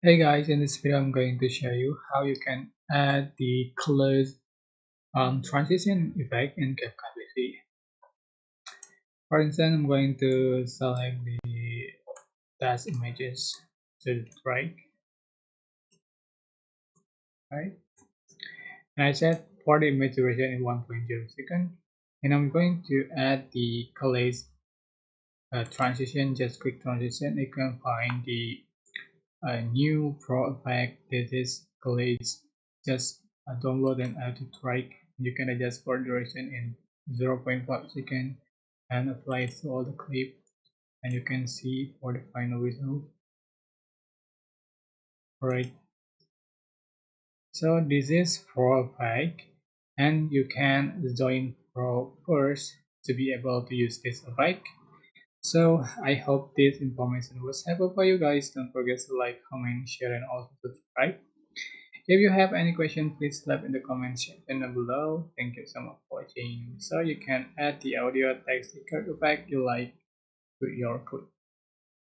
Hey guys, in this video I'm going to show you how you can add the colors transition effect in CapCut PC. For instance, I'm going to select the test images to the right? And I set for the image duration in 1.0 second. And I'm going to add the colors transition, just click transition. You can find the new pro effect. This is Collage. Just download and add to track. You can adjust for duration in 0.5 second and apply it to all the clip, and you can see for the final result. Alright, so this is pro effect, and you can join pro first to be able to use this effect. So I hope this information was helpful for you guys. Don't forget to like, comment, share, and also subscribe. If you have any question, please leave in the comment section down below. Thank you so much for watching. So you can add the audio text effect you like to your clip.